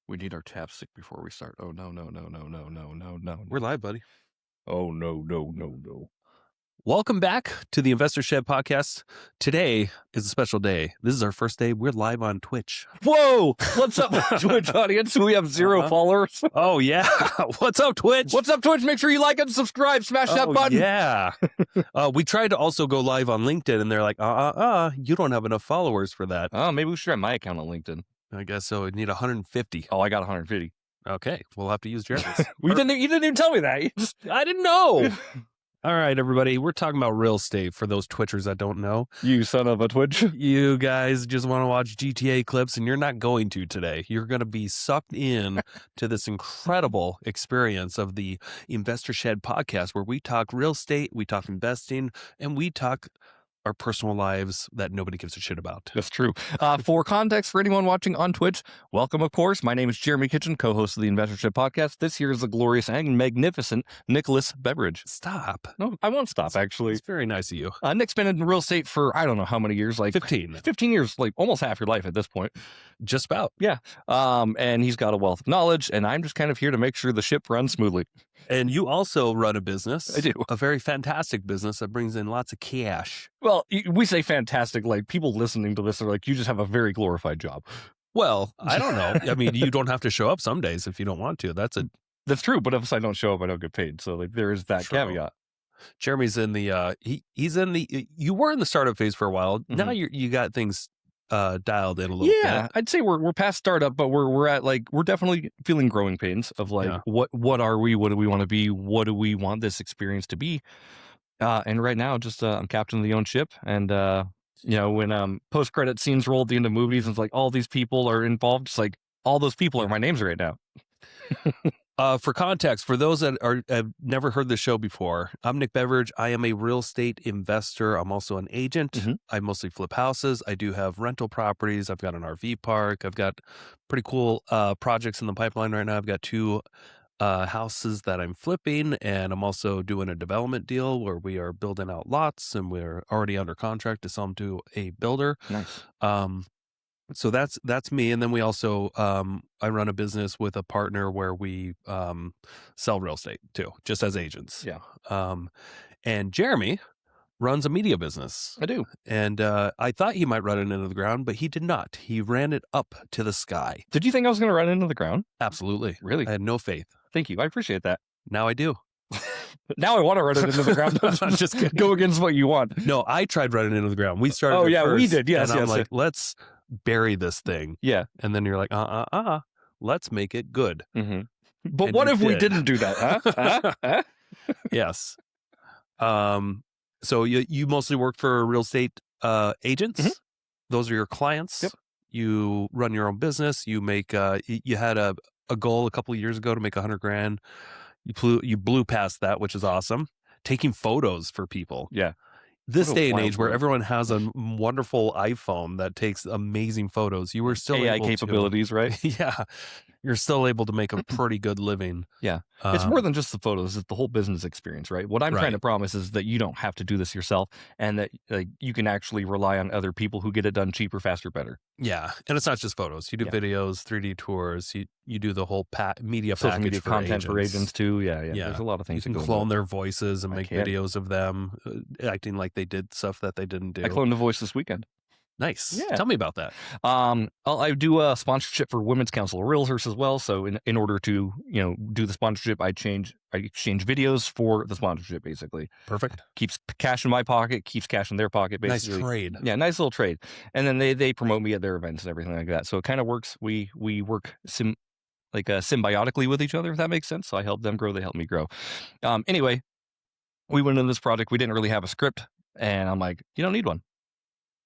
We need our chapstick before we start. Oh, no, no, no, no, no, no, no, no. We're live, buddy. Oh, no, no, no, no. Welcome back to the Investor Shed podcast. Today is a special day. This is our first day. We're live on Twitch. Whoa! What's up, Twitch audience? We have 0 followers. Oh, yeah. What's up, Twitch? What's up, Twitch? Make sure you like and subscribe. Smash that button. Yeah. We tried to also go live on LinkedIn, and they're like, you don't have enough followers for that. Oh, maybe we should try my account on LinkedIn. I guess so. We need 150. Oh, I got 150. Okay. We'll have to use Jeremy's. You didn't even tell me that. I didn't know. All right, everybody. We're talking about real estate for those Twitchers that don't know. You son of a Twitch. You guys just want to watch GTA clips, and you're not going to today. You're going to be sucked in to this incredible experience of the Investor Shed podcast, where we talk real estate, we talk investing, and we talk our personal lives that nobody gives a shit about. That's true. For context, for anyone watching on Twitch, welcome, of course. My name is Jeremy Kitchen, co-host of the Investor Shed podcast. This here is the glorious and magnificent Nicholas Beveridge. Stop. No, I won't stop, actually. It's very nice of you. Nick's been in real estate for, I don't know how many years, like 15 years, like almost half your life at this point. Just about. Yeah. And he's got a wealth of knowledge, and I'm just kind of here to make sure the ship runs smoothly. And you also run a business. I do. A very fantastic business that brings in lots of cash. Well, we say fantastic, like people listening to this are like, you just have a very glorified job. Well, I don't know. I mean, you don't have to show up some days if you don't want to. That's true. But if I don't show up, I don't get paid. So like there is that True. caveat. Jeremy's in the he's in the you were in the startup phase for a while. Mm-hmm. Now you got things dialed in a little bit. Yeah, I'd say we're past startup, but we're at like we're definitely feeling growing pains of like what are we? What do we want to be? What do we want this experience to be? And right now, just I'm captain of the own ship, and when post credit scenes roll at the end of movies, and it's like all these people are involved. It's like all those people are my names right now. For context, for those that have never heard the show before, I'm Nick Beveridge. I am a real estate investor. I'm also an agent. Mm-hmm. I mostly flip houses. I do have rental properties. I've got an RV park. I've got pretty cool projects in the pipeline right now. I've got 2 houses that I'm flipping, and I'm also doing a development deal where we are building out lots, and we're already under contract to sell them to a builder. Nice. So that's me. And then we also, I run a business with a partner where we sell real estate too, just as agents. Yeah. And Jeremy runs a media business. I do. And I thought he might run it into the ground, but he did not. He ran it up to the sky. Did you think I was going to run it into the ground? Absolutely. Really? I had no faith. Thank you. I appreciate that. Now I do. Now I want to run it into the ground. Just go against what you want. No, I tried running it into the ground. We started. Oh, yeah, first, we did. Yes, and I'm yes. like, let's bury this thing. Yeah. And then you're like, let's make it good. Mm-hmm. But and what if did. we didn't do that? Huh? Yes. So you mostly work for real estate agents. Mm-hmm. Those are your clients. Yep. You run your own business. You make you had a goal a couple of years ago to make $100,000. You blew past that, which is awesome. Taking photos for people. Yeah. This day and age where everyone has a wonderful iPhone that takes amazing photos, you were still AI able capabilities, right? Yeah. You're still able to make a pretty good living. Yeah. It's more than just the photos. It's the whole business experience, right? What I'm trying to promise is that you don't have to do this yourself, and that you can actually rely on other people who get it done cheaper, faster, better. Yeah. And it's not just photos. You do videos, 3D tours. You do the whole media social package media for content agents. for agents too. Yeah. There's a lot of things. You can clone their voices and make videos of them acting like they did stuff that they didn't do. I cloned a voice this weekend. Nice. Yeah. Tell me about that. I do a sponsorship for Women's Council of Realtors as well. So in order to do the sponsorship, I exchange videos for the sponsorship, basically. Perfect. Keeps cash in my pocket, keeps cash in their pocket, basically. Nice trade. Yeah, nice little trade. And then they promote me at their events and everything like that. So it kind of works. We work symbiotically with each other, if that makes sense. So I help them grow, they help me grow. Anyway, we went into this project. We didn't really have a script, and I'm like, you don't need one.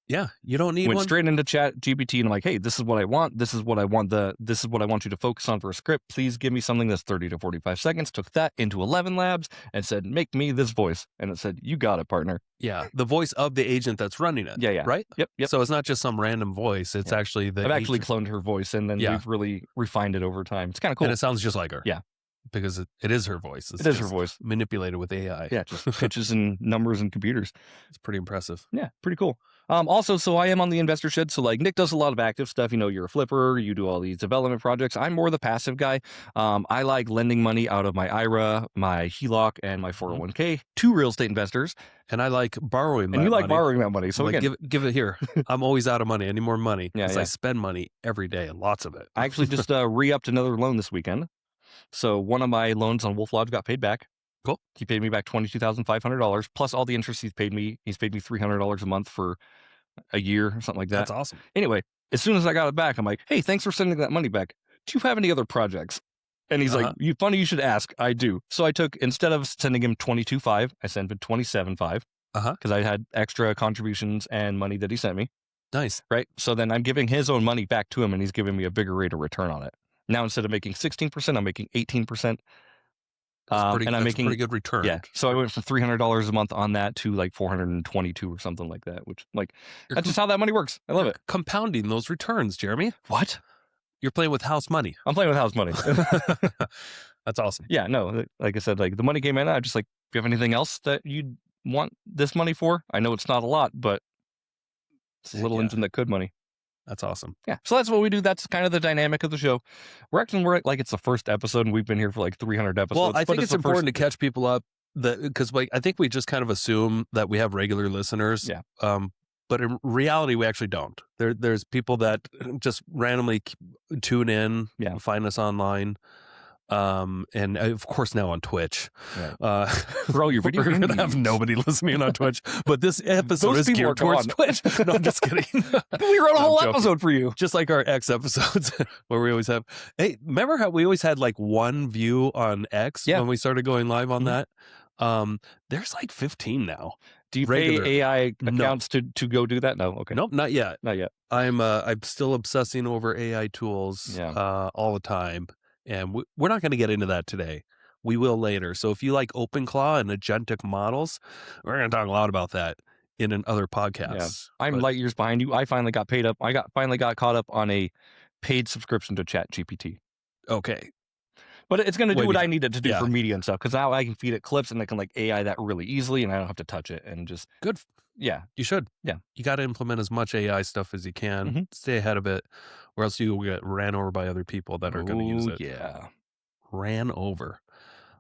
Yeah, you don't need Went one. straight into Chat GPT, and I'm like, hey, this is what I want. This is what I want. This is what I want you to focus on for a script. Please give me something that's 30 to 45 seconds. Took that into 11 labs and said, make me this voice. And it said, you got it, partner. Yeah, the voice of the agent that's running it. Yeah. Right? Yep. So it's not just some random voice. It's actually the I've actually cloned her voice, and then we've really refined it over time. It's kind of cool. And it sounds just like her. Yeah. because it is her voice. It is her voice. Manipulated with AI. Yeah, just pitches and numbers and computers. It's pretty impressive. Yeah, pretty cool. Also, so I am on the investor shed. So like Nick does a lot of active stuff. You're a flipper. You do all these development projects. I'm more the passive guy. I like lending money out of my IRA, my HELOC, and my 401k to real estate investors. And I like borrowing. And you like borrowing that money. So like, give it here. I'm always out of money. I need more money because I spend money every day and lots of it. I actually just re-upped another loan this weekend. So one of my loans on Wolf Lodge got paid back. Cool. He paid me back $22,500 plus all the interest he's paid me. He's paid me $300 a month for a year or something like that. That's awesome. Anyway, as soon as I got it back, I'm like, hey, thanks for sending that money back. Do you have any other projects? And he's like, funny you should ask. I do. So I took, instead of sending him $22,500, I sent him $27,500 because I had extra contributions and money that he sent me. Nice. Right. So then I'm giving his own money back to him and he's giving me a bigger rate of return on it. Now, instead of making 16%, I'm making 18%. And I'm making a pretty good return. Yeah. So I went from $300 a month on that to like $422 or something like that, which that's just how that money works. I love it. Compounding those returns, Jeremy. What? You're playing with house money. I'm playing with house money. That's awesome. Yeah. No, like I said, like the money came in. I just like, do you have anything else that you'd want this money for? I know it's not a lot, but it's a little engine that could money. That's awesome. Yeah. So that's what we do. That's kind of the dynamic of the show. We're like it's the first episode and we've been here for like 300 episodes. Well, I think it's important to catch people up because I think we just kind of assume that we have regular listeners. Yeah. But in reality, we actually don't. There's people that just randomly tune in, find us online. And of course now on Twitch. Right. Throw your video. We're gonna have nobody listening on Twitch, but this episode is geared towards Twitch. No, I'm just kidding. We wrote a whole episode for you, just like our X episodes, where we always have. Hey, remember how we always had like one view on X when we started going live on that? There's like 15 now. Do you pay AI accounts to go do that? No. Okay. Nope, not yet. Not yet. I'm still obsessing over AI tools all the time. And we're not going to get into that today. We will later. So if you like OpenClaw and agentic models, we're going to talk a lot about that in other podcasts. Yeah. I'm light years behind you. I finally got paid up. Finally got caught up on a paid subscription to ChatGPT. Okay. But it's going to do what I needed to do for media and stuff. Because now I can feed it clips and it can like AI that really easily and I don't have to touch it and just. Good. Yeah. You should. Yeah. You got to implement as much AI stuff as you can. Stay ahead of it, or else you will get ran over by other people that are going to use it. Yeah. Ran over.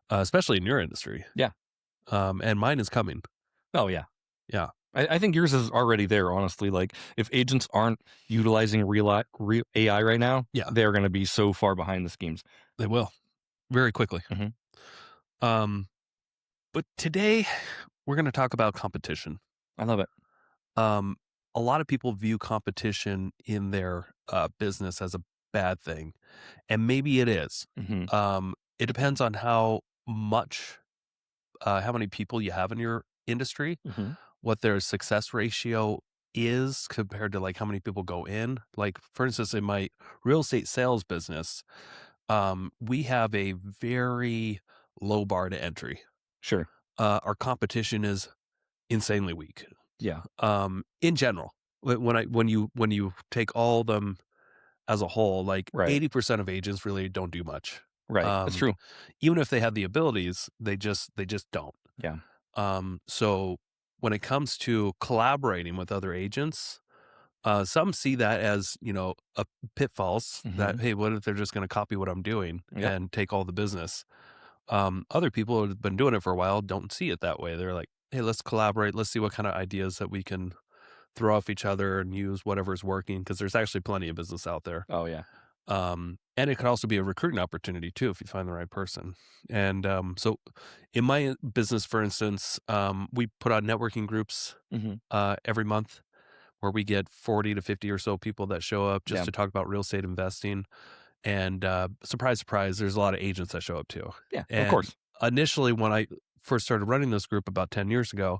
Especially in your industry. Yeah. And mine is coming. Oh, yeah. Yeah. I think yours is already there, honestly. Like, if agents aren't utilizing real AI right now, they're going to be so far behind the schemes. They will. Very quickly. But today, we're going to talk about competition. I love it. A lot of people view competition in their business as a bad thing, and maybe it is. It depends on how many people you have in your industry, what their success ratio is compared to like how many people go in. Like, for instance, in my real estate sales business, we have a very low bar to entry. Sure. Our competition is insanely weak. Yeah. In general, when you take all of them as a whole, like 80% of agents really don't do much. Right. That's true. Even if they have the abilities, they just don't. Yeah. So when it comes to collaborating with other agents, some see that as, a pitfalls that, hey, what if they're just going to copy what I'm doing and take all the business? Other people who have been doing it for a while don't see it that way. They're like, hey, let's collaborate. Let's see what kind of ideas that we can throw off each other and use whatever's working, because there's actually plenty of business out there. Oh, yeah. And it could also be a recruiting opportunity, too, if you find the right person. And so in my business, for instance, we put on networking groups every month where we get 40 to 50 or so people that show up just to talk about real estate investing. And surprise, surprise, there's a lot of agents that show up, too. Yeah, of course. Initially, when I first started running this group about 10 years ago,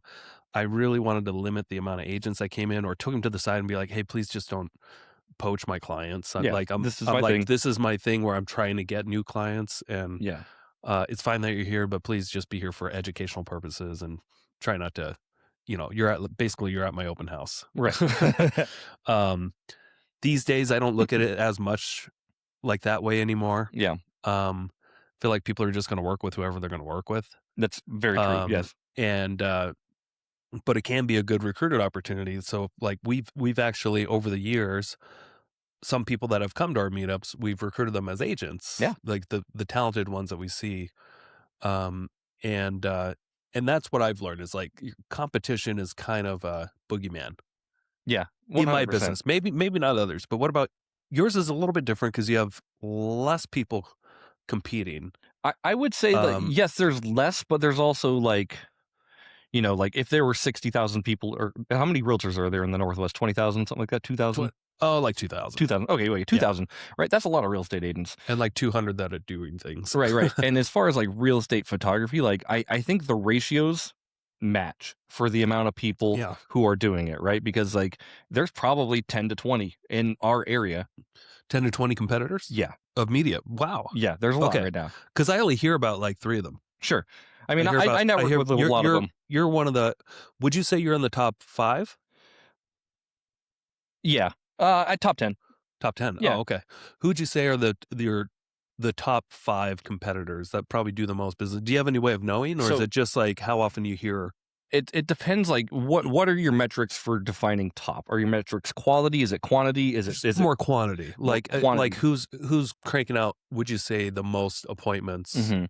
I really wanted to limit the amount of agents that came in, or took them to the side and be like, hey, please just don't poach my clients. This is my thing where I'm trying to get new clients, and it's fine that you're here, but please just be here for educational purposes and try not to, you're at my open house. Right. These days, I don't look at it as much like that way anymore. Yeah. feel like people are just going to work with whoever they're going to work with. That's very true. Yes. And but it can be a good recruited opportunity. So like we've actually over the years, some people that have come to our meetups, we've recruited them as agents. Yeah. Like the talented ones that we see. And that's what I've learned is like competition is kind of a boogeyman. Yeah. 100%. In my business. Maybe not others, but what about yours is a little bit different because you have less people competing. I would say that yes, there's less, but there's also like, you know, like if there were 60,000 people, or how many realtors are there in the Northwest? 20,000, something like that? 2,000? Oh, like 2,000. 2,000. Okay, wait, 2,000. Yeah. Right, that's a lot of real estate agents. And like 200 that are doing things. Right. And as far as like real estate photography, like I think the ratios match for the amount of people who are doing it, right? Because like there's probably 10 to 20 in our area. 10 to 20 competitors? Yeah. Of media. Wow. Yeah, there's a lot right now. Because I only hear about like 3 of them. Sure. I mean, I network with a lot of them. You're one of the, would you say you're in the top 5? Yeah. At top 10. Top 10. Yeah. Oh, okay. Who'd you say are the top 5 competitors that probably do the most business? Do you have any way of knowing, or is it just like how often you hear? It depends. Like what are your metrics for defining top? Are your metrics quality? Is it quantity? Is it more quantity? Like who's cranking out? Would you say the most appointments? Mm-hmm.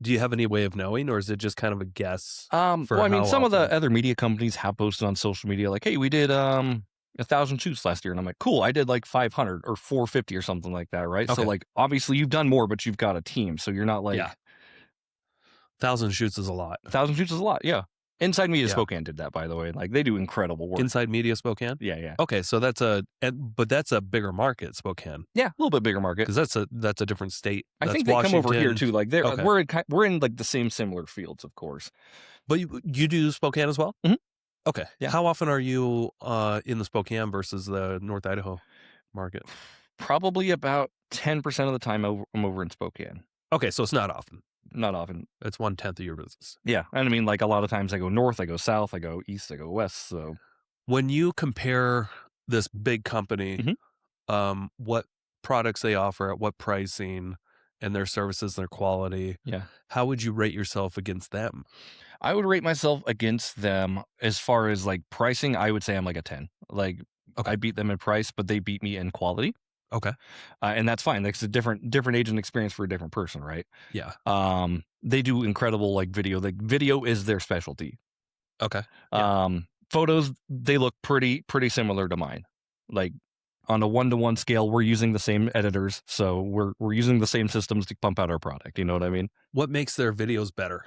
Do you have any way of knowing, or is it just kind of a guess? Well, I mean, some of the other media companies have posted on social media like, "Hey, we did 1,000 shoots last year," and I'm like, "Cool, I did like 500 or 450 or something like that, right?" Okay. So like, obviously, you've done more, but you've got a team, so you're not like 1,000 shoots is a lot. 1,000 shoots is a lot, yeah. Inside Media Spokane did that, by the way. Like they do incredible work. Inside Media Spokane? Yeah. Okay, so that's a bigger market, Spokane. Yeah, a little bit bigger market. Because that's a different state. I think they Washington. Come over here too. Like we're in like the same similar fields, of course. But you do Spokane as well? Mm-hmm. Okay. Yeah. How often are you in the Spokane versus the North Idaho market? Probably about 10% of the time I'm over in Spokane. Okay, so it's not often. Not often. It's 1/10 of your business. Yeah. And I mean, like a lot of times I go north, I go south, I go east, I go west. So when you compare this big company, what products they offer at what pricing and their services, their quality, how would you rate yourself against them? I would rate myself against them as far as like pricing. I would say I'm like a 10. Like I beat them in price, but they beat me in quality. Okay. And that's fine. Like it's a different agent experience for a different person, right? Yeah. They do incredible like video. Like video is their specialty. Okay. Photos, they look pretty similar to mine. Like on a 1-to-1 scale, we're using the same editors, so we're using the same systems to pump out our product. You know what I mean? What makes their videos better?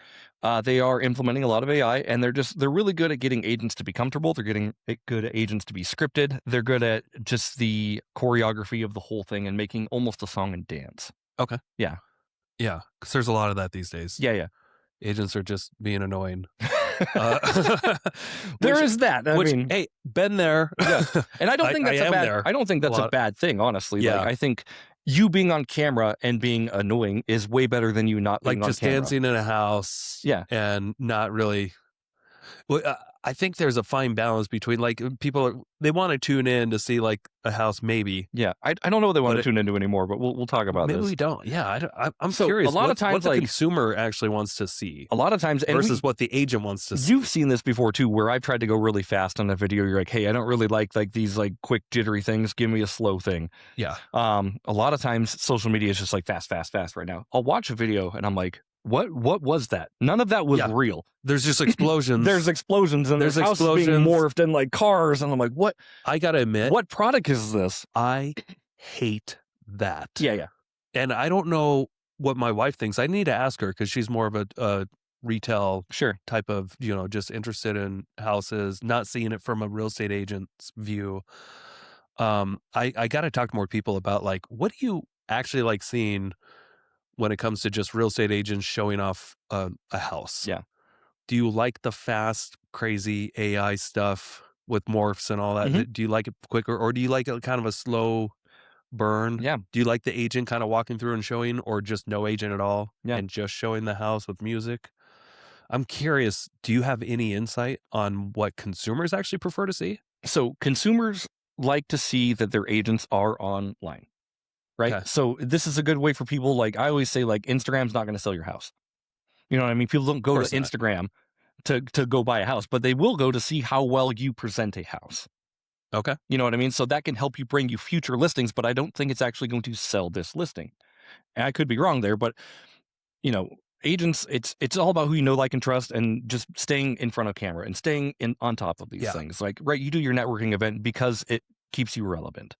They are implementing a lot of AI, and they're really good at getting agents to be comfortable. They're getting good at agents to be scripted. They're good at just the choreography of the whole thing and making almost a song and dance. Okay. Yeah. Yeah, because there's a lot of that these days. Yeah. Agents are just being annoying. There is that. I mean, hey, been there. Yeah. And I don't think that's I don't think that's a bad thing, honestly. Yeah. Like, I think you being on camera and being annoying is way better than you not being like just on camera. dancing in a house. Yeah. And not really. Well, I think there's a fine balance between like people, they want to tune in to see like a house, maybe. Yeah. I don't know what they want to tune into anymore, but we'll talk about maybe this. Maybe we don't. Yeah. I'm curious. A lot of times, what the consumer actually wants to see. A lot of times. Versus what the agent wants to see. You've seen this before too, where I've tried to go really fast on a video. You're like, hey, I don't really like these like quick jittery things. Give me a slow thing. Yeah. A lot of times social media is just like fast right now. I'll watch a video and I'm like, what was that? None of that was real. There's just explosions. There's explosions and there's houses being morphed and like cars. And I'm like, what? I got to admit. What product is this? I hate that. Yeah. And I don't know what my wife thinks. I need to ask her because she's more of a retail type of, just interested in houses, not seeing it from a real estate agent's view. I got to talk to more people about like, what do you actually like seeing when it comes to just real estate agents showing off a house? Yeah. Do you like the fast, crazy AI stuff with morphs and all that? Mm-hmm. Do you like it quicker, or do you like a kind of a slow burn? Yeah. Do you like the agent kind of walking through and showing, or just no agent at all and just showing the house with music? I'm curious, do you have any insight on what consumers actually prefer to see? So consumers like to see that their agents are online. right? Okay. So this is a good way for people. Like I always say, like Instagram's not going to sell your house. You know what I mean? People don't go to course not. Instagram to go buy a house, but they will go to see how well you present a house. Okay. You know what I mean? So that can help you bring you future listings, but I don't think it's actually going to sell this listing. And I could be wrong there, but you know, agents, it's all about who you know, like, and trust, and just staying in front of camera and staying on top of these Yeah. things. Like, right, you do your networking event because it keeps you relevant.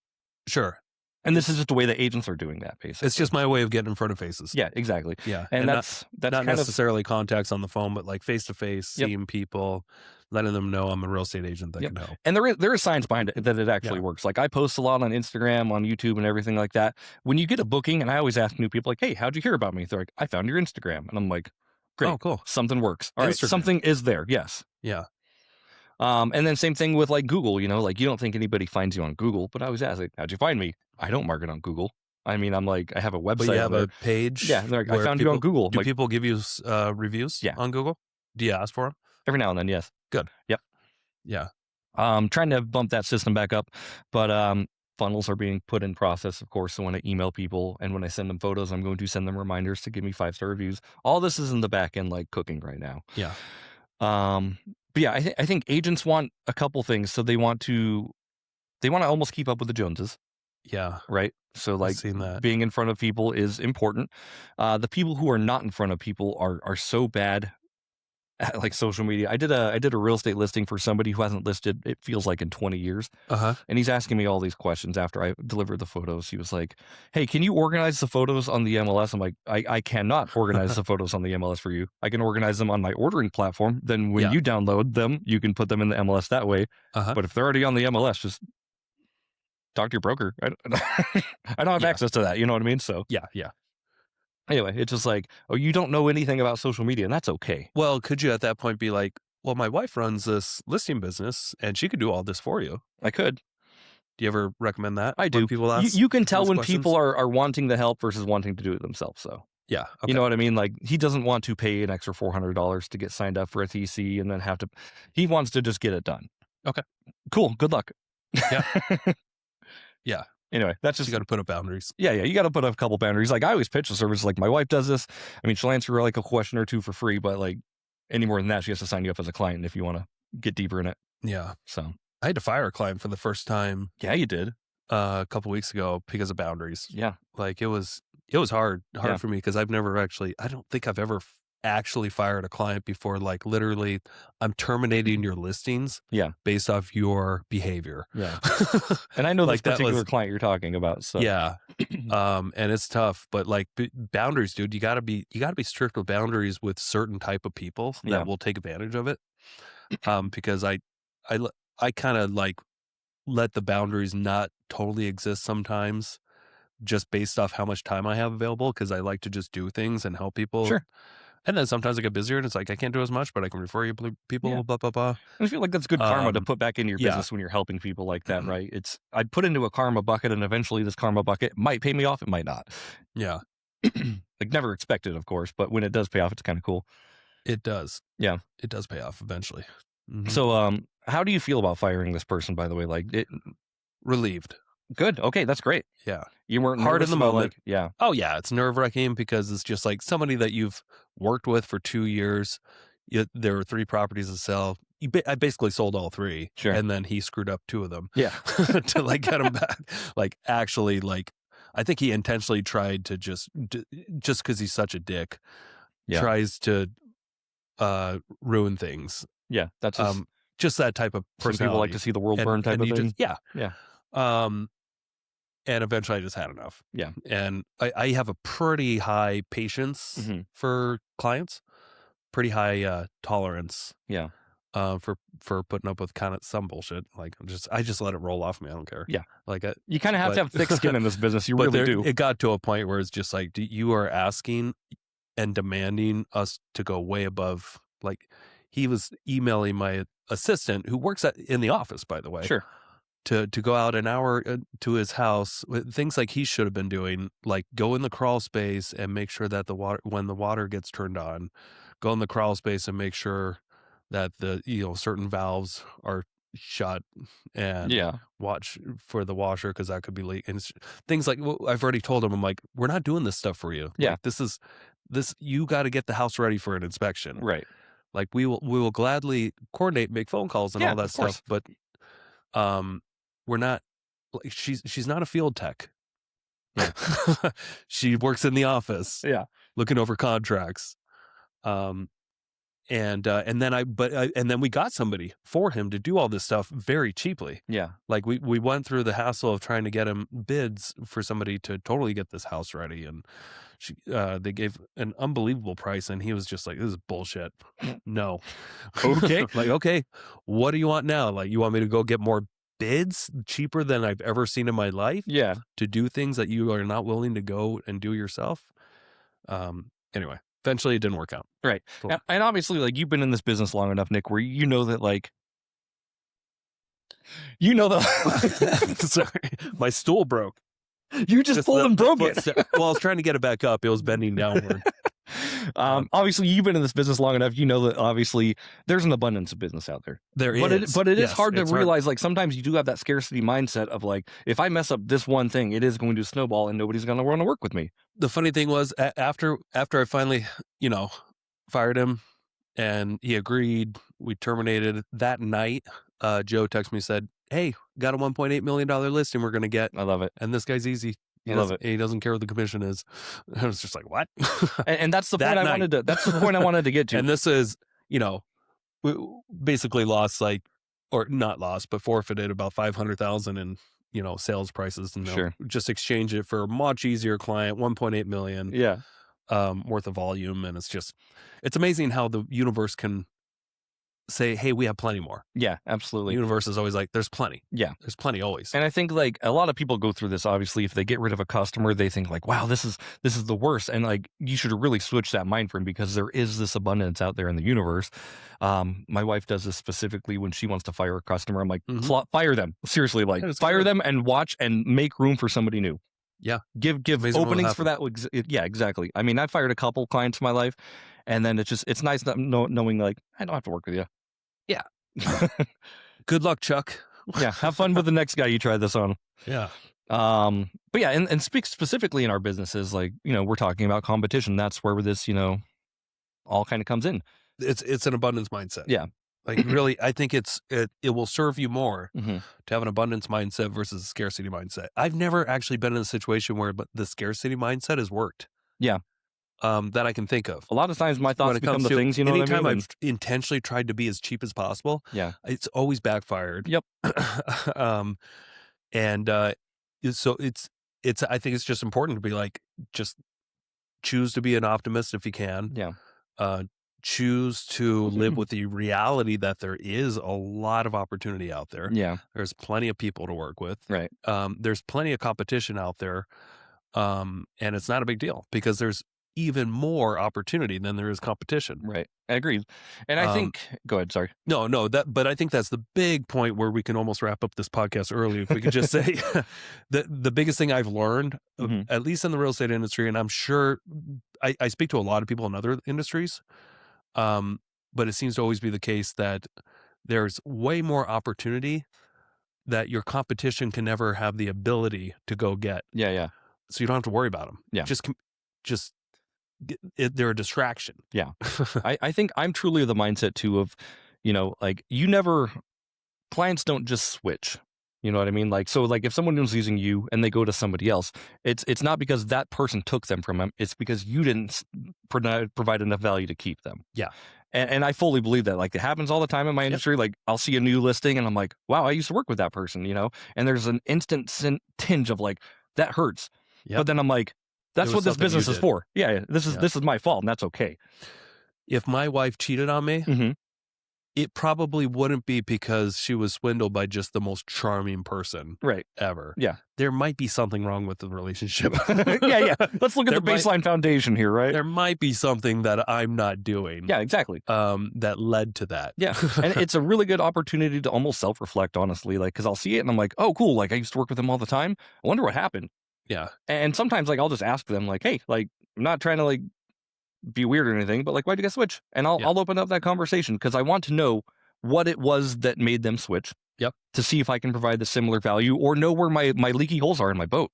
Sure. And this is just the way that agents are doing that, basically. It's just my way of getting in front of faces. Yeah, exactly. Yeah. And that's not kind necessarily contacts on the phone, but like face to face, Yep. seeing people, letting them know I'm a real estate agent that Yep. can help. And there is science behind it that it actually Yeah. works. Like I post a lot on Instagram, on YouTube, and everything like that. When you get a booking, and I always ask new people, like, "Hey, how'd you hear about me?" They're like, "I found your Instagram," and I'm like, "Great, Oh, cool. something works. All right, Instagram. something is there." Yes. Yeah. And then same thing with like Google, you know, like you don't think anybody finds you on Google, but I always ask, like, how'd you find me? I don't market on Google. I mean, I'm like, I have a website. But you have on a page. Yeah, they're like, I where found you on Google. Do Like, people give you reviews Yeah. on Google? Do you ask for them? every now and then, yes. Good. Yep. Yeah. Trying to bump that system back up, but funnels are being put in process, of course. So when I email people and when I send them photos, I'm going to send them reminders to give me 5-star reviews. All this is in the back end, like cooking right now. Yeah. But yeah, I think agents want a couple things. So they want to almost keep up with the Joneses. Yeah. Right. So like seen that. being in front of people is important. The people who are not in front of people are so bad at like social media. I did a real estate listing for somebody who hasn't listed, it feels like, in 20 years. Uh-huh. And he's asking me all these questions after I delivered the photos. He was like, "Hey, can you organize the photos on the MLS?" I'm like, I cannot organize the photos on the MLS for you. I can organize them on my ordering platform. Then when Yeah. you download them, you can put them in the MLS that way. Uh-huh. But if they're already on the MLS, just talk to your broker. I don't have Yeah. access to that. You know what I mean? So Yeah. Yeah. anyway, it's just like, oh, you don't know anything about social media, and that's okay. Well, could you at that point be like, well, my wife runs this listing business and she could do all this for you? I could. Do you ever recommend that? I do. When people ask You can tell those when questions? people are wanting the help versus wanting to do it themselves. So Yeah. Okay. you know what I mean? Like he doesn't want to pay an extra $400 to get signed up for a TC and then have to. He wants to just get it done. Okay. Cool. Good luck. Yeah. Yeah. Anyway, that's So just you got to put up boundaries. Yeah. You got to put up a couple boundaries. Like I always pitch the service. Like my wife does this. I mean, she'll answer like a question or two for free, but like any more than that, she has to sign you up as a client if you want to get deeper in it. Yeah. So I had to fire a client for the first time yeah, you did. a couple weeks ago because of boundaries. Yeah. Like it was hard Yeah. for me because I've never actually, I don't think I've ever actually fired a client before. Like literally, I'm terminating your listings. Yeah. Based off your behavior. Yeah. And I know Like, this that particular was- client you're talking about. So Yeah. And it's tough, but like boundaries, dude, you gotta be strict with boundaries with certain type of people that Yeah. will take advantage of it. Because I kind of like let the boundaries not totally exist sometimes just based off how much time I have available. Cause I like to just do things and help people. Sure. And then sometimes I get busier and it's like, I can't do as much, but I can refer you people, Yeah. blah, blah, blah. I feel like that's good karma to put back into your yeah. business when you're helping people like that, right? I'd put into a karma bucket, and eventually this karma bucket might pay me off. It might not. Yeah. Like never expected, of course, but when it does pay off, it's kind of cool. It does. Yeah. It does pay off eventually. Mhm. So, how do you feel about firing this person? By the way, like Relieved. good. Okay, that's great. Yeah. You weren't Hard nervous in the about, moment. like, yeah, Oh yeah, it's nerve-wracking because it's just like somebody that you've worked with for 2 years. There were 3 properties to sell. I basically sold all 3, Sure. and then he screwed up 2 of them yeah, to like get them back. Like actually, like I think he intentionally tried to just because he's such a dick, Yeah. tries to ruin things. yeah. That's Just that type of some personality. people like to see the world And- burn type and of you thing. just- yeah. Yeah. And eventually I just had enough. Yeah. And I have a pretty high patience Mhm. for clients, pretty high tolerance. Yeah. For putting up with kind of some bullshit. Like I just let it roll off me. I don't care. Yeah. Like You kind of have to have But- thick skin in this business. You but really do. it got to a point where it's just like you are asking and demanding us to go way above. Like he was emailing my assistant who works in the office, by the way. Sure. To go out an hour to his house, things like he should have been doing, like go in the crawl space and make sure that when the water gets turned on, go in the crawl space and make sure that the certain valves are shut and Yeah. watch for the washer because that could be leak. And things like I've already told him, I'm like, we're not doing this stuff for you. Yeah. Like, this you got to get the house ready for an inspection. Right. Like we will gladly coordinate, make phone calls and all that stuff, but we're not like she's not a field tech. Yeah. She works in the office. Yeah. Looking over contracts. And then we got somebody for him to do all this stuff very cheaply. Yeah. Like we went through the hassle of trying to get him bids for somebody to totally get this house ready. And they gave an unbelievable price. And he was just like, this is bullshit. No. Okay. Like, okay, what do you want now? Like, you want me to go get more bids cheaper than I've ever seen in my life? Yeah. To do things that you are not willing to go and do yourself? Anyway. Eventually, it didn't work out. Right. Cool. And obviously, like, you've been in this business long enough, Nick, where you know that, like, sorry, my stool broke. You just pulled and broke it. Well, I was trying to get it back up. It was bending downward. Obviously, you've been in this business long enough. You know that obviously there's an abundance of business out there. There is. But it is hard to realize, like, sometimes you do have that scarcity mindset of, like, if I mess up this one thing, it is going to snowball and nobody's going to want to work with me. The funny thing was, after I finally, fired him and he agreed, we terminated that night. Joe texted me, said, hey, got a $1.8 million listing we're going to get. I love it. And this guy's easy. I love it. He doesn't care what the commission is. I was just like, what? And that's the point that's the point I wanted to get to. And this is, we basically lost or not lost, but forfeited about $500,000 in, sales prices, and Sure. just exchange it for a much easier client, $1.8 million Yeah. Worth of volume. And it's amazing how the universe can say, hey, we have plenty more. Yeah, absolutely. The universe is always like, there's plenty. Yeah. There's plenty always. And I think, like, a lot of people go through this. Obviously, if they get rid of a customer, they think, like, wow, this is the worst. And, like, you should really switch that mind frame, because there is this abundance out there in the universe. My wife does this specifically when she wants to fire a customer. I'm like, fire them. Seriously, like, fire them and watch and make room for somebody new. Yeah. Give openings for that. Yeah, exactly. I mean, I fired a couple clients in my life, and then it's nice knowing, like, I don't have to work with you. Yeah. Good luck, Chuck. Yeah. Have fun with the next guy you try this on. Yeah. But yeah, and speak specifically in our businesses, like, we're talking about competition. That's where this, all kind of comes in. It's an abundance mindset. Yeah. Like, really, I think it will serve you more Mm-hmm. to have an abundance mindset versus a scarcity mindset. I've never actually been in a situation where the scarcity mindset has worked. Yeah. That I can think of. A lot of times my thoughts become the things, anytime what I mean? I've intentionally tried to be as cheap as possible, Yeah. it's always backfired. Yep. So I think it's just important to be like, just choose to be an optimist if you can. Yeah. Choose to live with the reality that there is a lot of opportunity out there. Yeah. There's plenty of people to work with. Right. There's plenty of competition out there. And it's not a big deal, because there's even more opportunity than there is competition. Right. I agree. And I think, go ahead. Sorry. No, but I think that's the big point where we can almost wrap up this podcast early. If we could just say the biggest thing I've learned, at least in the real estate industry, and I'm sure I speak to a lot of people in other industries, but it seems to always be the case that there's way more opportunity that your competition can never have the ability to go get. Yeah. Yeah. So you don't have to worry about them. Yeah. Just they're a distraction. Yeah. I think I'm truly of the mindset too of, like, clients don't just switch. You know what I mean? Like, so, like, if someone is using you and they go to somebody else, it's not because that person took them from them. It's because you didn't provide enough value to keep them. Yeah. And I fully believe that. Like, it happens all the time in my industry. Like, I'll see a new listing and I'm like, wow, I used to work with that person, and there's an instant tinge of, like, that hurts. But then I'm like, that's what this business is for. Yeah, this is my fault, and that's okay. If my wife cheated on me, it probably wouldn't be because she was swindled by just the most charming person ever. Yeah. There might be something wrong with the relationship. Yeah. Let's look at the baseline foundation here, right? There might be something that I'm not doing. Yeah, exactly. That led to that. Yeah. And it's a really good opportunity to almost self-reflect, honestly, like, because I'll see it and I'm like, oh, cool. Like, I used to work with them all the time. I wonder what happened. Yeah. And sometimes, like, I'll just ask them, like, hey, like, I'm not trying to, like, be weird or anything, but, like, why'd you guys switch? And I'll open up that conversation, because I want to know what it was that made them switch. Yep. To see if I can provide the similar value or know where my leaky holes are in my boat.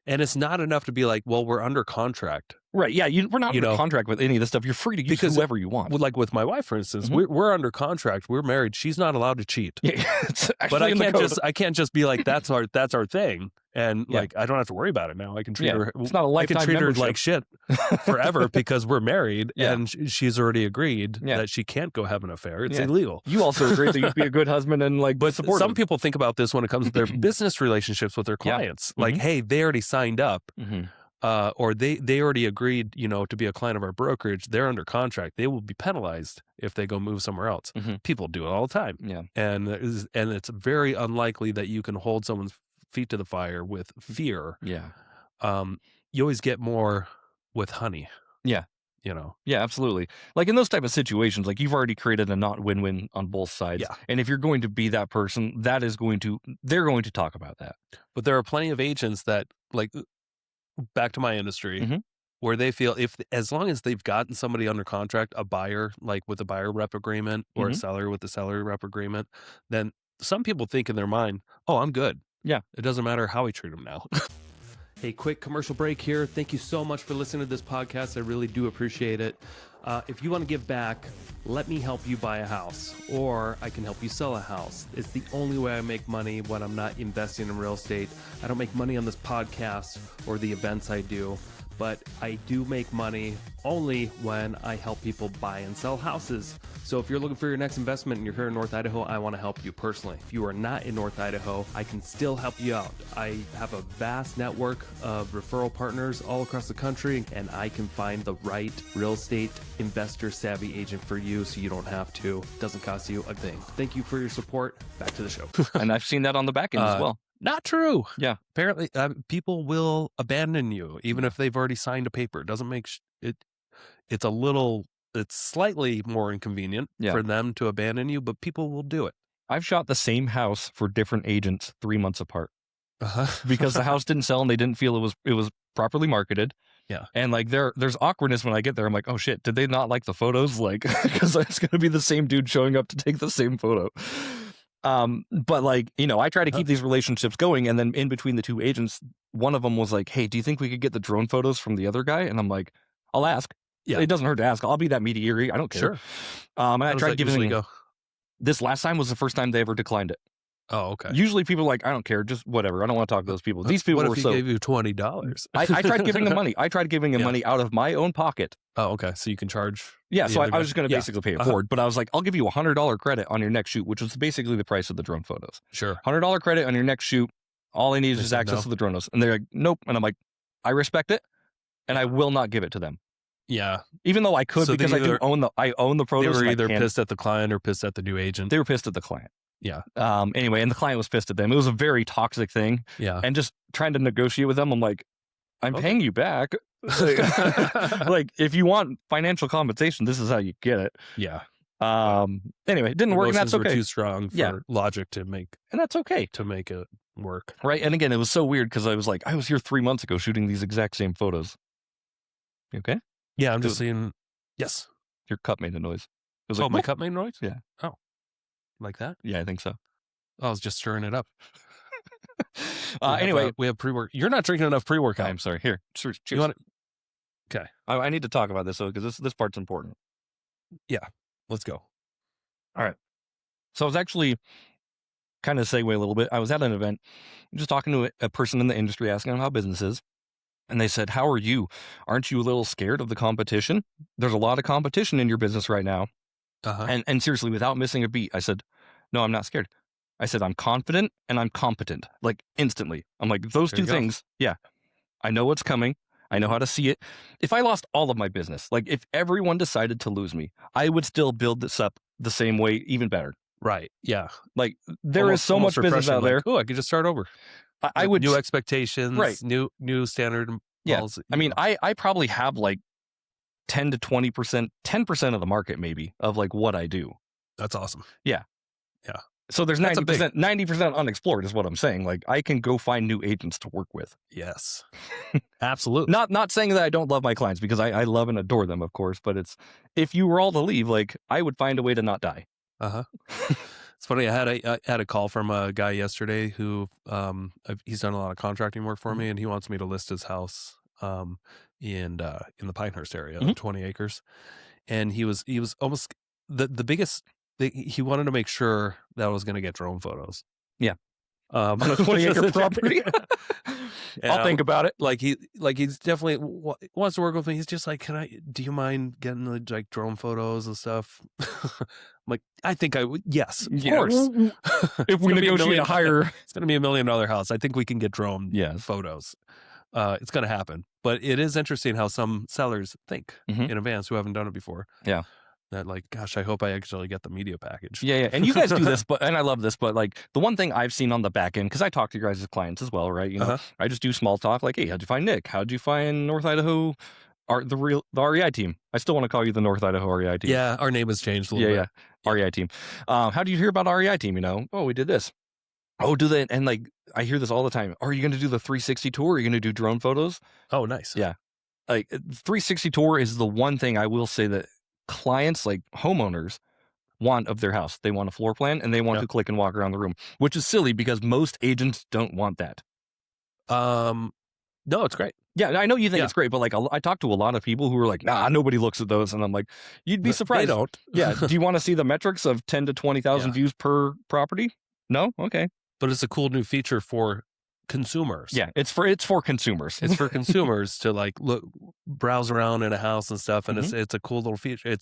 And it's not enough to be like, well, we're under contract. Right. Yeah. We're not under contract with any of this stuff. You're free to use whoever you want. Like with my wife, for instance, we're under contract. We're married. She's not allowed to cheat. Yeah, but I can't just be like, that's our thing. And like, I don't have to worry about it now. I can treat her. It's not a lifetime I can treat membership. her like shit forever because we're married and she's already agreed that she can't go have an affair. It's illegal. You also agreed that you'd be a good husband and like, but supportive. Some people think about this when it comes to their business relationships with their clients. Like, hey, they already signed up. Or they already agreed, to be a client of our brokerage. They're under contract. They will be penalized if they go move somewhere else. People do it all the time. Yeah. And it's very unlikely that you can hold someone's feet to the fire with fear. Yeah. You always get more with honey. Yeah. Yeah, absolutely. Like in those type of situations, like you've already created a not win-win on both sides. Yeah. And if you're going to be that person, they're going to talk about that. But there are plenty of agents that, like, back to my industry, where they feel as long as they've gotten somebody under contract, a buyer, like with a buyer rep agreement or a seller with the seller rep agreement, then some people think in their mind, oh, I'm good. Yeah. It doesn't matter how we treat them now. Hey, quick commercial break here. Thank you so much for listening to this podcast. I really do appreciate it. If you want to give back, let me help you buy a house, or I can help you sell a house. It's the only way I make money when I'm not investing in real estate. I don't make money on this podcast or the events I do, but I do make money only when I help people buy and sell houses. So if you're looking for your next investment and you're here in North Idaho, I want to help you personally. If you are not in North Idaho, I can still help you out. I have a vast network of referral partners all across the country, and I can find the right real estate investor savvy agent for you so you don't have to. It doesn't cost you a thing. Thank you for your support. Back to the show. And I've seen that on the back end as well. Not true. Yeah. Apparently, people will abandon you even if they've already signed a paper. It doesn't make it. It's slightly more inconvenient for them to abandon you, but people will do it. I've shot the same house for different agents 3 months apart because the house didn't sell and they didn't feel it was properly marketed. Yeah. And like there's awkwardness when I get there. I'm like, oh shit, did they not like the photos? Like, because it's going to be the same dude showing up to take the same photo. But like, I try to keep these relationships going. And then in between the two agents, one of them was like, hey, do you think we could get the drone photos from the other guy? And I'm like, I'll ask. Yeah. It doesn't hurt to ask. I'll be that mediator. I don't care. Sure. And I tried giving this last time was the first time they ever declined it. Oh, okay. Usually people are like, I don't care, just whatever. I don't want to talk to those people. These people what if he gave you $20? I tried giving them money. I tried giving him money out of my own pocket. Oh, okay. So you can charge. Yeah. So I was just going to basically pay it forward. But I was like, I'll give you $100 credit on your next shoot, which was basically the price of the drone photos. Sure. $100 credit on your next shoot. All I need is just access to the drone photos. And they're like, nope. And I'm like, I respect it, and I will not give it to them. Yeah. Even though I could, so because I own the photos. They were either pissed at the client or pissed at the new agent. They were pissed at the client. Yeah. Anyway, and the client was pissed at them. It was a very toxic thing. Yeah. And just trying to negotiate with them, I'm like, I'm paying you back. Like, if you want financial compensation, this is how you get it. Yeah. Anyway, it didn't work, and that's okay. Were too strong for logic to make, and that's okay to make it work. Right. And again, it was so weird because I was like, I was here 3 months ago shooting these exact same photos. You okay? Yeah, I'm just seeing. Yes. Your cup made a noise. It was like, my cup made noise? Yeah. Oh. Like that? Yeah, I think so. I was just stirring it up. Anyway, we have pre-work. You're not drinking enough pre-workout. I'm sorry. Here, cheers. You want it? Okay. I need to talk about this though because this part's important. Yeah, let's go. All right. So I was actually kind of segue a little bit. I was at an event, just talking to a person in the industry, asking them how business is. And they said, how are you? Aren't you a little scared of the competition? There's a lot of competition in your business right now. And seriously, without missing a beat, I said, no, I'm not scared. I said, I'm confident and I'm competent, like instantly. I'm like, those two things. Yeah. I know what's coming. I know how to see it. If I lost all of my business, like if everyone decided to lose me, I would still build this up the same way, even better. Right. Yeah. Like there is so much business out there. Oh, I could just start over. I would new expectations, right. New standard. Yeah. I mean, I probably have like 10 to 20%, 10% of the market maybe of like what I do. That's awesome. Yeah. Yeah. So there's 90% unexplored is what I'm saying. Like I can go find new agents to work with. Yes. Absolutely. Not saying that I don't love my clients because I love and adore them, of course, but it's if you were all to leave, like I would find a way to not die. It's funny. I had a call from a guy yesterday who he's done a lot of contracting work for me, and he wants me to list his house in the Pinehurst area, 20 acres. And he was almost the biggest. He wanted to make sure that I was going to get drone photos. Yeah. On a 20-acre property. I'll think about it. Like he's definitely wants to work with me. He's just like, do you mind getting like drone photos and stuff? I'm like, I think I would. Yes, of course. If we negotiate a higher, it's going to be $1 million house. I think we can get drone photos. It's going to happen. But it is interesting how some sellers think in advance who haven't done it before. Yeah. That like, gosh, I hope I actually get the media package. Yeah. And you guys do this, and I love this, but like the one thing I've seen on the back end, because I talk to your guys' clients as well, right? You know, I just do small talk like, hey, how'd you find Nick? How'd you find North Idaho, the REI team? I still want to call you the North Idaho REI team. Yeah, our name has changed a little bit. Yeah, REI team. How do you hear about REI team? You know, oh, we did this. Oh, do they? And like, I hear this all the time. Are you going to do the 360 tour? Are you going to do drone photos? Oh, nice. Yeah. Like 360 tour is the one thing I will say that clients, like homeowners, want of their house. They want a floor plan and they want to click and walk around the room, which is silly because most agents don't want that. No, it's great. Yeah, I know you think it's great, but like I talk to a lot of people who are like, nah, nobody looks at those. And I'm like, you'd be surprised. They don't. Yeah. Do you want to see the metrics of 10 to 20,000 views per property? No? Okay. But it's a cool new feature for consumers. Yeah, it's for consumers. It's for consumers to like browse around in a house and stuff, and it's a cool little feature.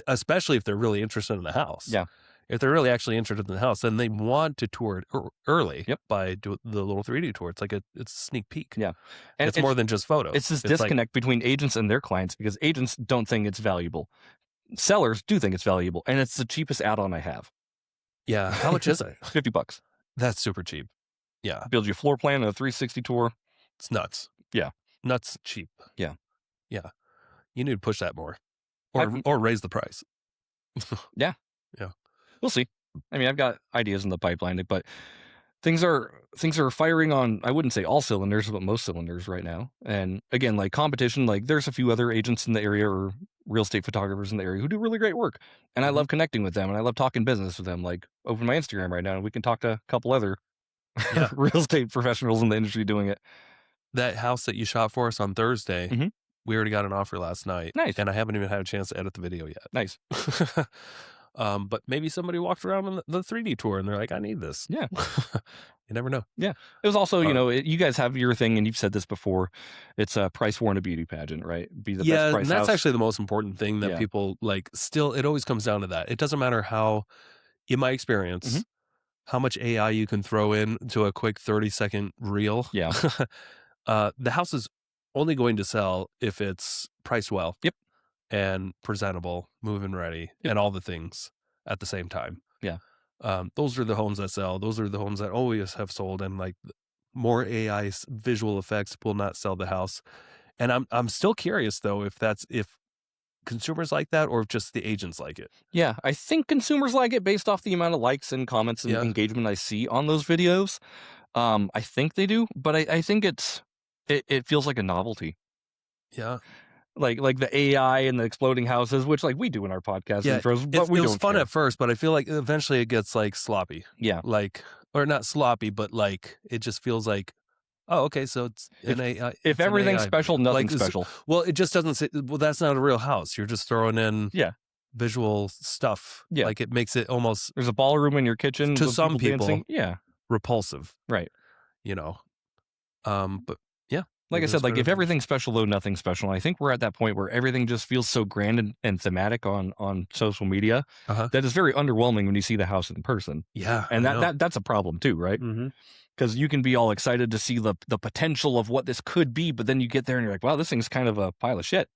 Especially if they're really interested in the house. Yeah, if they're really actually interested in the house, then they want to tour it early. By the little 3D tour. It's like it's a sneak peek. Yeah, and it's more than just photos. It's this disconnect between agents and their clients because agents don't think it's valuable. Sellers do think it's valuable, and it's the cheapest add-on I have. Yeah, how much is it? $50. That's super cheap. Yeah. Build you a floor plan and a 360 tour. It's nuts. Yeah. Nuts cheap. Yeah. Yeah. You need to push that more. Or raise the price. Yeah. Yeah. We'll see. I mean, I've got ideas in the pipeline, but things are firing on, I wouldn't say all cylinders, but most cylinders right now. And again, like competition, like there's a few other agents in the area or real estate photographers in the area who do really great work. And I love connecting with them and I love talking business with them. Like open my Instagram right now and we can talk to a couple other real estate professionals in the industry doing it. That house that you shot for us on Thursday, we already got an offer last night. Nice. And I haven't even had a chance to edit the video yet. Nice. But maybe somebody walked around on the 3D tour and they're like, I need this. Yeah. You never know. Yeah. It was also, you know, you guys have your thing and you've said this before. It's a price war and a beauty pageant, right? Be the best price and that's house. actually the most important thing that people like still, it always comes down to that. It doesn't matter how, in my experience, how much AI you can throw in to a quick 30-second reel. Yeah. The house is only going to sell if it's priced well. Yep. And presentable, move-in ready, and all the things at the same time. Yeah. Those are the homes that sell. Those are the homes that always have sold. And like more AI visual effects will not sell the house. And I'm still curious though if consumers like that or if just the agents like it. Yeah, I think consumers like it based off the amount of likes and comments and engagement I see on those videos. I think they do, but I think it feels like a novelty. Yeah. Like the AI and the exploding houses, which like we do in our podcast intros, but it was fun at first, but I feel like eventually it gets like sloppy. Yeah. Like, or not sloppy, but like it just feels like, oh, okay, so it's an AI. If everything's special, nothing's special. Well, it just doesn't say, well, that's not a real house. You're just throwing in visual stuff. Yeah. Like it makes it almost. There's a ballroom in your kitchen. To some people. Dancing. Yeah. Repulsive. Right. You know, but yeah. Like I said, like if everything's special, though, nothing's special. I think we're at that point where everything just feels so grand and thematic on social media that it's very underwhelming when you see the house in person. Yeah. And that's a problem too, right? Because you can be all excited to see the potential of what this could be, but then you get there and you're like, wow, this thing's kind of a pile of shit.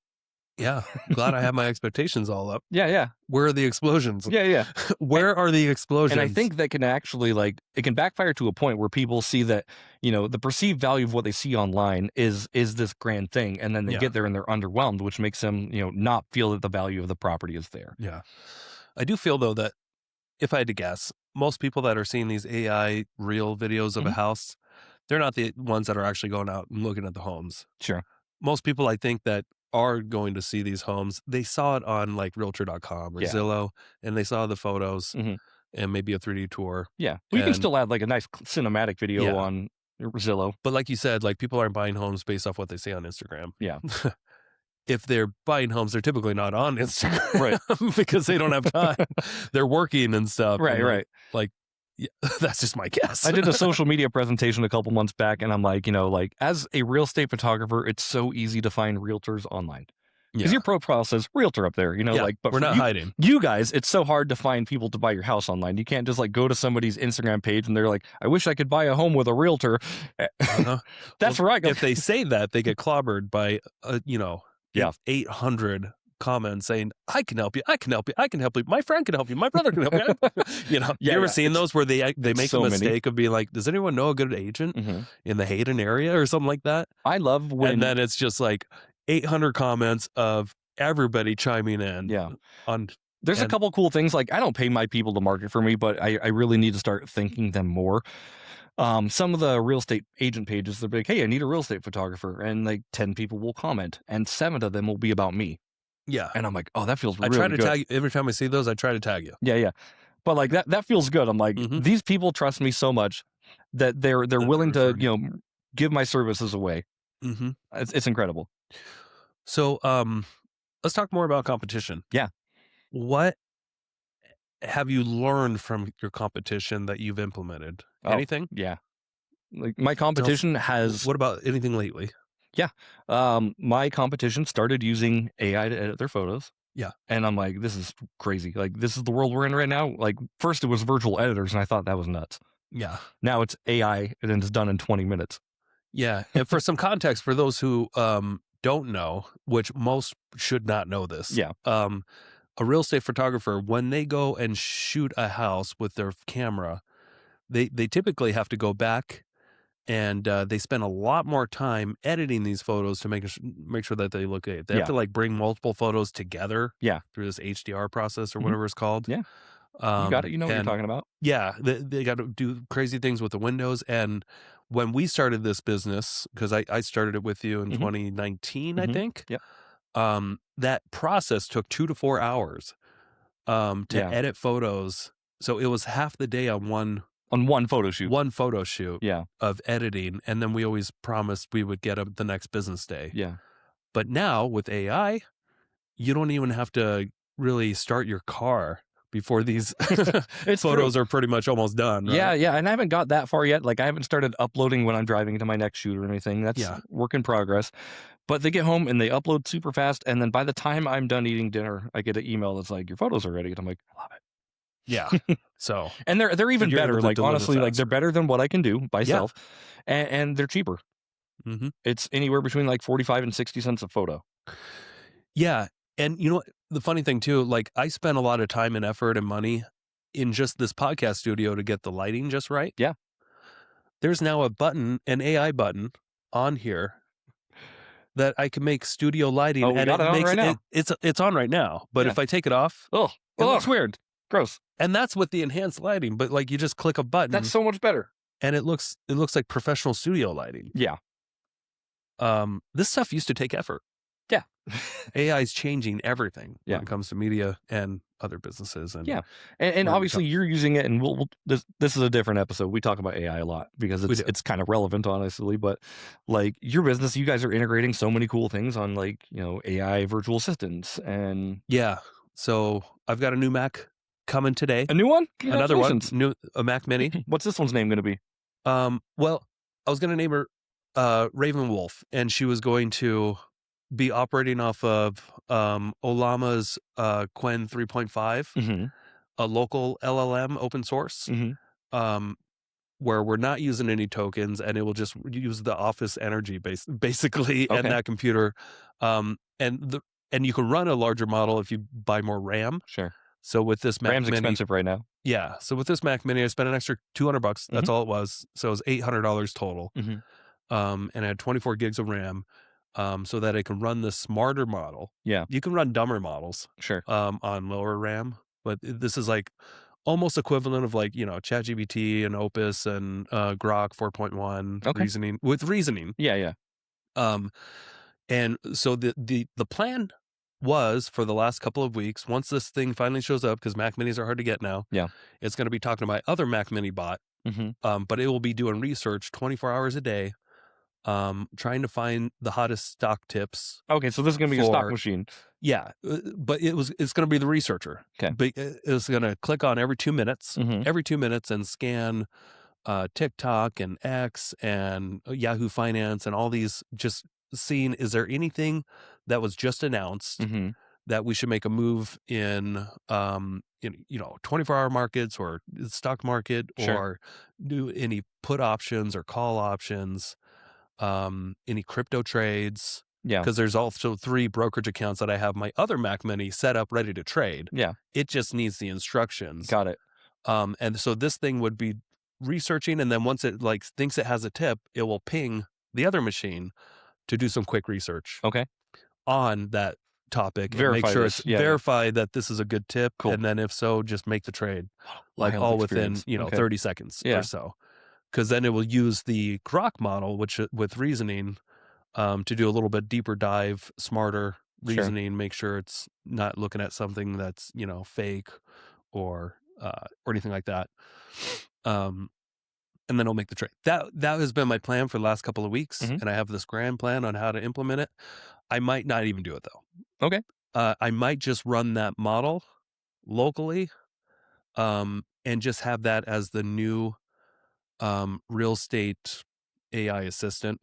Yeah. Glad I have my expectations all up. Yeah. Where are the explosions? Yeah. Where are the explosions? And I think that can actually like, it can backfire to a point where people see that, you know, the perceived value of what they see online is this grand thing. And then they get there and they're underwhelmed, which makes them, you know, not feel that the value of the property is there. Yeah. I do feel though that if I had to guess, most people that are seeing these AI real videos of a house, they're not the ones that are actually going out and looking at the homes. Sure. Most people, I think that are going to see these homes, they saw it on like Realtor.com or Zillow, and they saw the photos and maybe a 3D tour. Yeah. Well, you can still add like a nice cinematic video on Zillow. But like you said, like people aren't buying homes based off what they see on Instagram. Yeah. If they're buying homes, they're typically not on Instagram, right? Because they don't have time. They're working and stuff. Right, and right. Like, yeah, that's just my guess. I did a social media presentation a couple months back, and I'm like, like as a real estate photographer, it's so easy to find realtors online. Because your profile says realtor up there, but we're not hiding. You guys, it's so hard to find people to buy your house online. You can't just like go to somebody's Instagram page and they're like, I wish I could buy a home with a realtor. That's right. If they say that, they get clobbered by, 800 comments saying, I can help you. I can help you. I can help you. My friend can help you. My brother can help you. You ever seen those where they make so a mistake of being like, does anyone know a good agent in the Hayden area or something like that? I love when. And then it's just like 800 comments of everybody chiming in. Yeah. There's a couple cool things. Like I don't pay my people to market for me, but I really need to start thanking them more. Some of the real estate agent pages, they're like, hey, I need a real estate photographer. And like 10 people will comment and 7 of them will be about me. Yeah. And I'm like, oh, that feels really good. I try to tag you. Every time I see those, I try to tag you. Yeah. But like that feels good. I'm like, these people trust me so much that they're willing to, give my services away. It's incredible. So, let's talk more about competition. Yeah. What have you learned from your competition that you've implemented? Anything? Yeah. Like my competition has. What about anything lately? Yeah. My competition started using AI to edit their photos. Yeah. And I'm like, this is crazy. Like, this is the world we're in right now. Like, first it was virtual editors, and I thought that was nuts. Yeah. Now it's AI, and it's done in 20 minutes. Yeah. And for some context, for those who don't know, which most should not know this. Yeah. A real estate photographer, when they go and shoot a house with their camera, they typically have to go back and they spend a lot more time editing these photos to make sure that they look good. They have to like bring multiple photos together through this HDR process or whatever it's called. Yeah. You got it. You know what you're talking about. Yeah. They got to do crazy things with the windows. And when we started this business, because I started it with you in 2019, I think. Yeah. That process took 2 to 4 hours to edit photos. So it was half the day on one photo shoot. One photo shoot Yeah. of editing. And then we always promised we would get the next business day. Yeah. But now with AI, you don't even have to really start your car before these photos are pretty much almost done. Right? Yeah. And I haven't got that far yet. Like I haven't started uploading when I'm driving to my next shoot or anything. That's work in progress. But they get home and they upload super fast. And then by the time I'm done eating dinner, I get an email that's like, your photos are ready. And I'm like, I love it. Yeah. So, and they're even better. Like honestly, like they're better than what I can do myself, and they're cheaper. It's anywhere between like 45 and 60 cents a photo. Yeah. And you know what? The funny thing too, like I spent a lot of time and effort and money in just this podcast studio to get the lighting just right. Yeah. There's now an AI button on here that I can make studio lighting. And it makes right now. It's on right now. But if I take it off, it looks weird. Gross. And that's with the enhanced lighting, but like you just click a button. That's so much better. And it looks like professional studio lighting. Yeah. This stuff used to take effort. Yeah. AI is changing everything when it comes to media and other businesses. And and obviously you're using it, and this is a different episode. We talk about AI a lot because it's kind of relevant, honestly. But like your business, you guys are integrating so many cool things on like AI virtual assistants and So I've got a new Mac coming today. A new one? Another one. A Mac Mini. What's this one's name going to be? Well, I was going to name her Raven Wolf, and she was going to be operating off of Olama's Qwen 3.5, a local LLM open source, where we're not using any tokens, and it will just use the office energy basically and that computer. And you can run a larger model if you buy more RAM. Sure. So with this Mac RAM's Mini, expensive right now. Yeah. So with this Mac Mini, I spent an extra $200. That's all it was. So it was $800 total. And I had 24 gigs of RAM, so that I can run the smarter model. Yeah. You can run dumber models. Sure. On lower RAM, but this is like almost equivalent of like ChatGPT and Opus and Grok 4.1 reasoning. Yeah. And so the plan was for the last couple of weeks, once this thing finally shows up, because Mac Minis are hard to get now. Yeah. It's going to be talking to my other Mac Mini bot, but it will be doing research 24 hours a day, trying to find the hottest stock tips. Okay, so this is going to be a stock machine. Yeah, but it's going to be the researcher. Okay. But it's going to click on every 2 minutes, and scan TikTok and X and Yahoo Finance and all these, just seeing, is there anything that was just announced that we should make a move in 24-hour markets or stock market, or do any put options or call options, any crypto trades. Yeah. Because there's also 3 brokerage accounts that I have my other Mac Mini set up ready to trade. Yeah. It just needs the instructions. Got it. And so this thing would be researching, and then once it like thinks it has a tip, it will ping the other machine to do some quick research on that topic, and make sure it's verified that this is a good tip. Cool. And then if so, just make the trade, like all within 30 seconds or so. Because then it will use the Grok model, which with reasoning, to do a little bit deeper dive, smarter reasoning, make sure it's not looking at something that's fake or anything like that. And then I'll make the trade. That has been my plan for the last couple of weeks, and I have this grand plan on how to implement it. I might not even do it though. Okay. I might just run that model locally, and just have that as the new real estate AI assistant.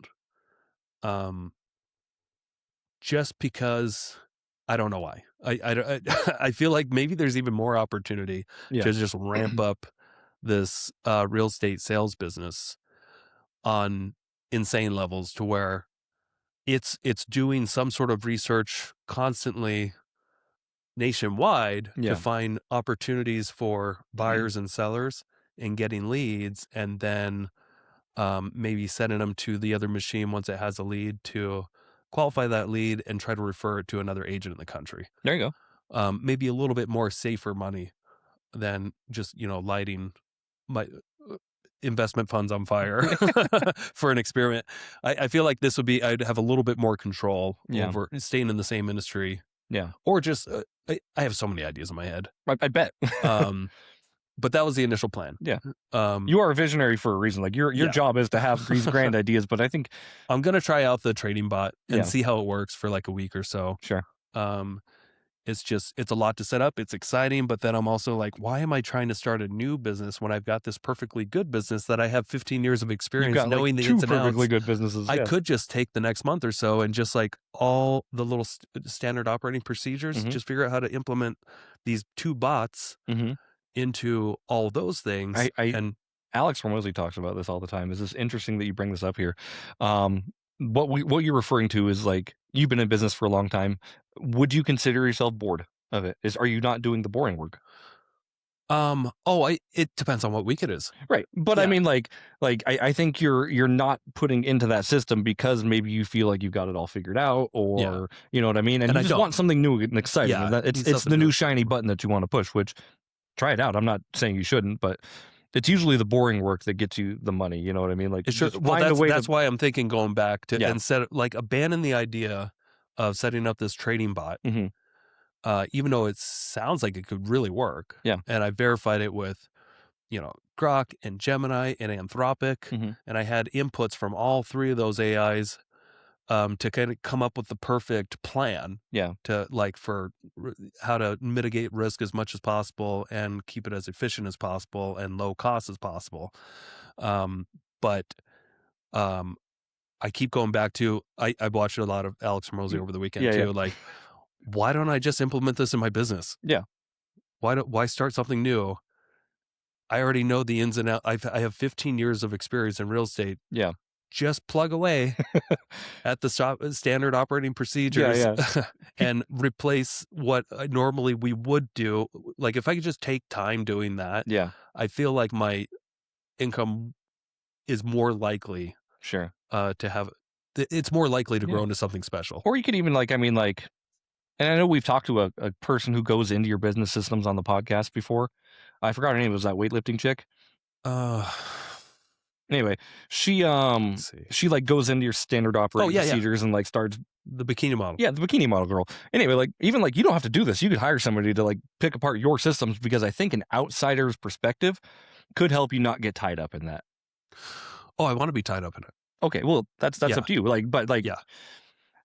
Just because I don't know why. I feel like maybe there's even more opportunity to just ramp up this real estate sales business on insane levels, to where it's doing some sort of research constantly nationwide to find opportunities for buyers and sellers and getting leads, and then maybe sending them to the other machine once it has a lead to qualify that lead and try to refer it to another agent in the country. There you go. Maybe a little bit more safer money than just lighting my investment funds on fire for an experiment. I feel like this would be, I'd have a little bit more control over staying in the same industry. Yeah. Or just I have so many ideas in my head. I bet. But that was the initial plan. Yeah. You are a visionary for a reason. Like your job is to have these grand ideas, but I think I'm going to try out the trading bot and see how it works for like a week or so. Sure. It's a lot to set up. It's exciting, but then I'm also like, why am I trying to start a new business when I've got this perfectly good business that I have 15 years of experience knowing the ins and outs? Perfectly good businesses. I could just take the next month or so and just like all the little standard operating procedures, just figure out how to implement these 2 bots into all those things. And Alex Hormozi talks about this all the time. Is this interesting that you bring this up here? What you're referring to is like, you've been in business for a long time. Would you consider yourself bored of it? Are you not doing the boring work? It depends on what week it is. Right. But I mean, I think you're not putting into that system because maybe you feel like you've got it all figured out, or you know what I mean? And you just want something new and exciting. And it's the new shiny button that you want to push, which try it out. I'm not saying you shouldn't, but it's usually the boring work that gets you the money. You know what I mean? Like, that's why I'm thinking going back to instead of like abandon the idea of setting up this trading bot, even though it sounds like it could really work. Yeah. And I verified it with, Grok and Gemini and Anthropic, and I had inputs from all 3 of those AIs to kind of come up with the perfect plan. Yeah. To like for how to mitigate risk as much as possible and keep it as efficient as possible and low cost as possible. But I keep going back to, I watched a lot of Alex Hormozi over the weekend too. Like, why don't I just implement this in my business? Yeah. Why start something new? I already know the ins and outs. I have 15 years of experience in real estate. Yeah. Just plug away at the standard operating procedures and replace what normally we would do. Like, if I could just take time doing that, I feel like my income is more likely to have, it's more likely to grow into something special. Or you could even and I know we've talked to a person who goes into your business systems on the podcast before. I forgot her name. Was that weightlifting chick? Anyway, she like goes into your standard operating procedures and like starts the bikini model. Yeah, the bikini model girl. Anyway, like even like you don't have to do this. You could hire somebody to like pick apart your systems because I think an outsider's perspective could help you not get tied up in that. Oh, I want to be tied up in it. Okay, well that's up to you. Like, but like,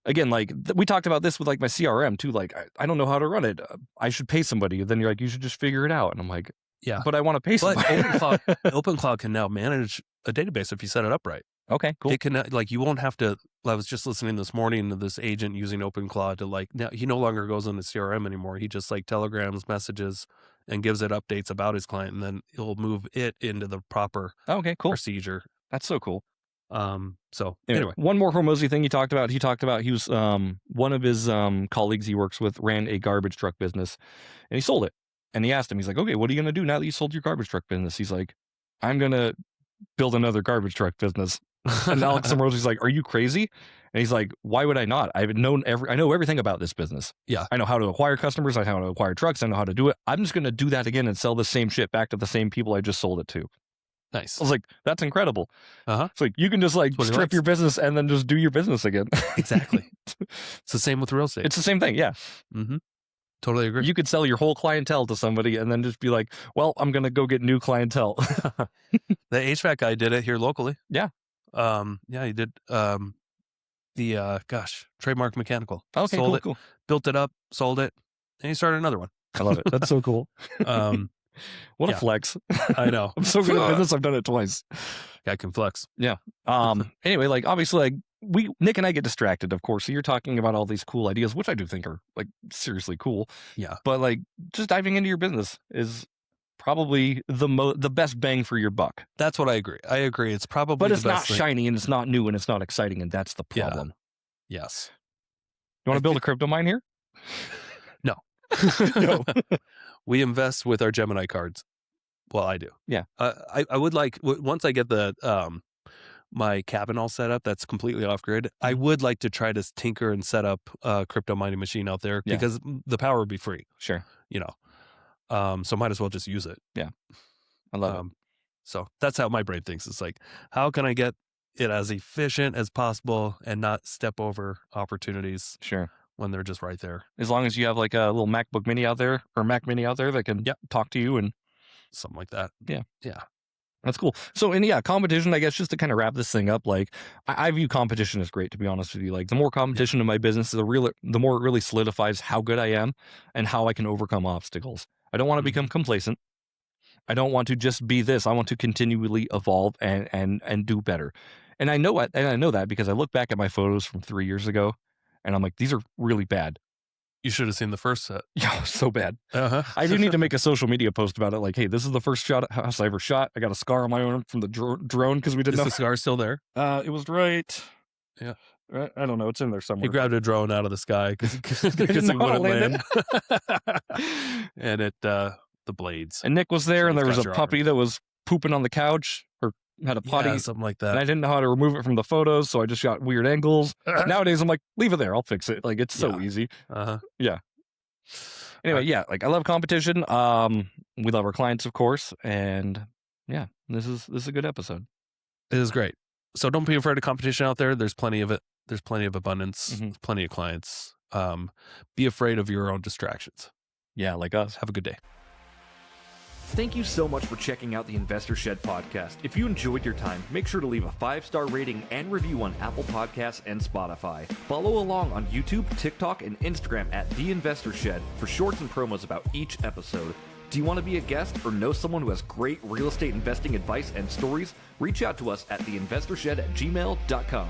again, like we talked about this with like my CRM too. Like, I don't know how to run it. I should pay somebody. Then you're like, you should just figure it out. And I'm like, yeah, but I want to pay somebody. But OpenCloud can now manage a database if you set it up right. Okay, cool. It can, like, you won't have to. I was just listening this morning to this agent using OpenCloud to like. Now he no longer goes into CRM anymore. He just like telegrams messages and gives it updates about his client, and then he'll move it into the proper procedure. That's so cool. So anyway, one more Hormozi thing he talked about. He was one of his colleagues he works with ran a garbage truck business, and he sold it. And he asked him, he's like, okay, what are you gonna do now that you sold your garbage truck business? He's like, I'm gonna build another garbage truck business. And Alex Hormozi's like, are you crazy? And he's like, why would I not? I know everything about this business. Yeah, I know how to acquire customers. I know how to acquire trucks. I know how to do it. I'm just gonna do that again and sell the same shit back to the same people I just sold it to. Nice. I was like, that's incredible. It's like you can just like strip your business and then just do your business again. Exactly. It's the same with real estate. It's the same thing. Yeah. Mm-hmm. Totally agree. You could sell your whole clientele to somebody and then just be like, well, I'm going to go get new clientele. The HVAC guy did it here locally. Yeah. He did. Trademark Mechanical. Okay, sold cool. Built it up, sold it, and he started another one. I love it. That's so cool. What a flex. I know. I'm so good at business. I've done it twice. Guy can flex. Yeah. Anyway, like obviously like Nick and I get distracted, of course. So you're talking about all these cool ideas, which I do think are like seriously cool. Yeah. But like just diving into your business is probably the best bang for your buck. That's what I agree. It's probably but it's the not best thing. shiny and it's not new and it's not exciting, and that's the problem. Yeah. Yes. You want to build a crypto mine here? No. No. We invest with our Gemini cards. Well, I do. Yeah. I would like, once I get the my cabin all set up that's completely off grid, I would like to try to tinker and set up a crypto mining machine out there because the power would be free. Sure. You know, so might as well just use it. Yeah. I love it. So that's how my brain thinks. It's like, how can I get it as efficient as possible and not step over opportunities? Sure. When they're just right there. As long as you have like a little MacBook Mini out there or Mac Mini out there that can talk to you and something like that. Yeah. Yeah. That's cool. So, and competition, I guess, just to kind of wrap this thing up, like I view competition as great, to be honest with you. Like the more competition in my business, the more it really solidifies how good I am and how I can overcome obstacles. I don't want to become complacent. I don't want to just be this. I want to continually evolve and do better. And I know that because I look back at my photos from 3 years ago and I'm like, these are really bad. You should have seen the first set. Yeah, so bad. Uh-huh. I do need to make a social media post about it. Like, hey, this is the first house I ever shot. I got a scar on my arm from the drone because we didn't know. Is the scar still there? It was right. Yeah. I don't know. It's in there somewhere. He grabbed a drone out of the sky because he wouldn't land. And the blades. And Nick was there, and there was a puppy that was pooping on the couch or had a potty. Something like that. And I didn't know how to remove it from the photos, so I just got weird angles. Nowadays, I'm like, leave it there. I'll fix it. Like, it's so easy. Uh-huh. Yeah. Anyway, like I love competition. We love our clients, of course. And yeah, this is a good episode. It is great. So don't be afraid of competition out there. There's plenty of it. There's plenty of abundance. Mm-hmm. Plenty of clients. Be afraid of your own distractions. Yeah, like us. Have a good day. Thank you so much for checking out the Investor Shed podcast. If you enjoyed your time, make sure to leave a 5-star rating and review on Apple Podcasts and Spotify. Follow along on YouTube, TikTok, and Instagram at The Investor Shed for shorts and promos about each episode. Do you want to be a guest or know someone who has great real estate investing advice and stories? Reach out to us at theinvestorshed@gmail.com.